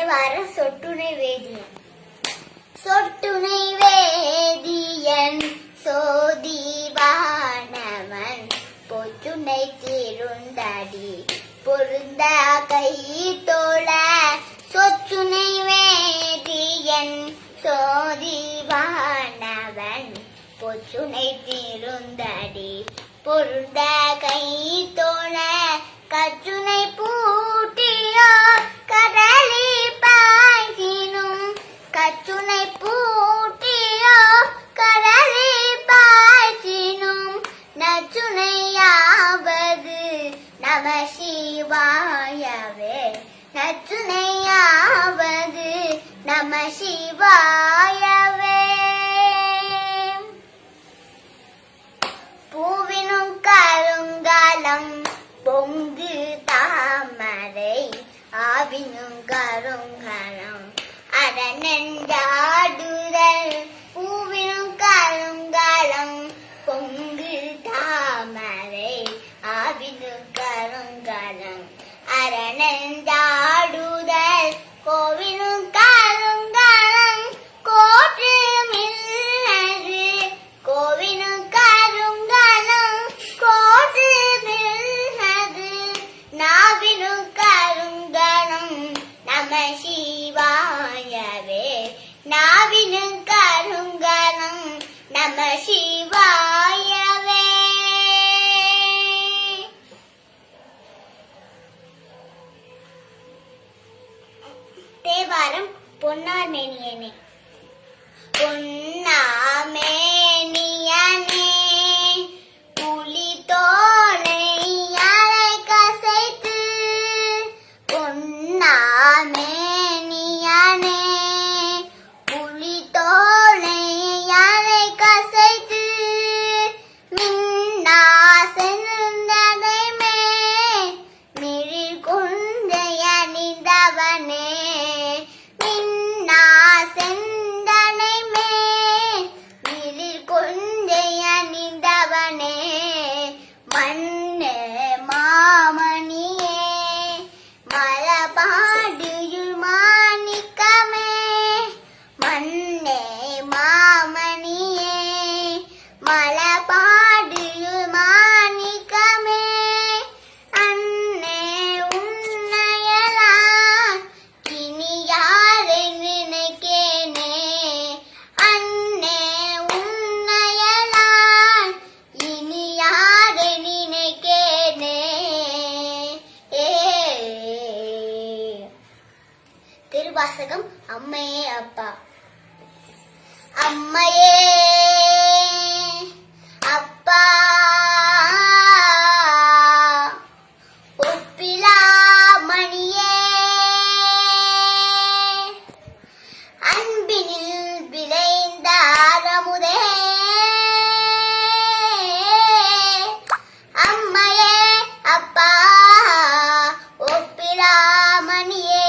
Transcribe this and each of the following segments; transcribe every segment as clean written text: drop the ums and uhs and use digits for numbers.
தேவார சொட்டுணை வேதியன். சொட்டுணை வேதியன் சோதிவானவன் பொற்றுணை திருந்தடி பொருந்த கை தோழ. சொற்றுணை வேதியன் சோதிவானவன் பொற்றுணை திருந்தடி பொருந்த கை தோழ. கற்றுணை பூட்டியோ கடலி பாய்ச்சினும் கற்றுணை பூட்டியோ கடலி பாய்ச்சினும் நச்சுணையாவது நம சிவாயவே. நச்சுணையாவது நம சிவாயவே. பூவினும் கருங்காலம் பொங்கு தாமரை ஆவினும் கருங்கலம் அரணென்றாடுதல். பூவினும் கருங்காலம் பொங்கு தாமரை ஆவினும் கருங்கலம் அரணென்றாடுதல். கோவினும் கருங்கலம் கோற்று மில்லது. கோவினும் கருங்கலம் கோற்று மில்லது. நாவினும் கருங்கலம் நம சிவாயவே. நாவினும் கருங்கலம் நம சிவாயவே. தேவாரம் பொன்னாமேனியனே. பொன்னாமேனியனே புலி தோலை யாரை கசைத்து. பொன்னாமேனியனே புலி தோலை யாரை கசைத்து. மின்னா சென்றதை மிழில் குந்தைய நின்றவனே. மின்னா செந்தனை மிழில் குந்தைய நின்றவனே. மண்ணே மாமணியே மலபாடியுள் மாணிக்கமே. மண்ணே மாமணியே மலபாடியுள் மாணிக்கமே. அன்னே உன்னையலான் இனி யாரை நினைக்கேனே. அன்னே உன்னையலான் இனி யாரை நினைக்கேனே. திருவாசகம் அம்மையே அப்பா. அம்மையே அப்பா ஒப்பிலா மணியே அன்பினில் விளைந்த அறமுதே. அம்மையே அப்பா ஒப்பிலா மணியே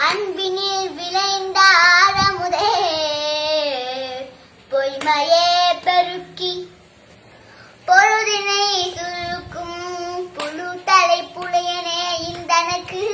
அன்பினில் விளைந்த அறமுதே. பொய்மையே பெருக்கி பொழுதினை சுருக்கும் புழு தலை புலையனே இந்தனக்கு.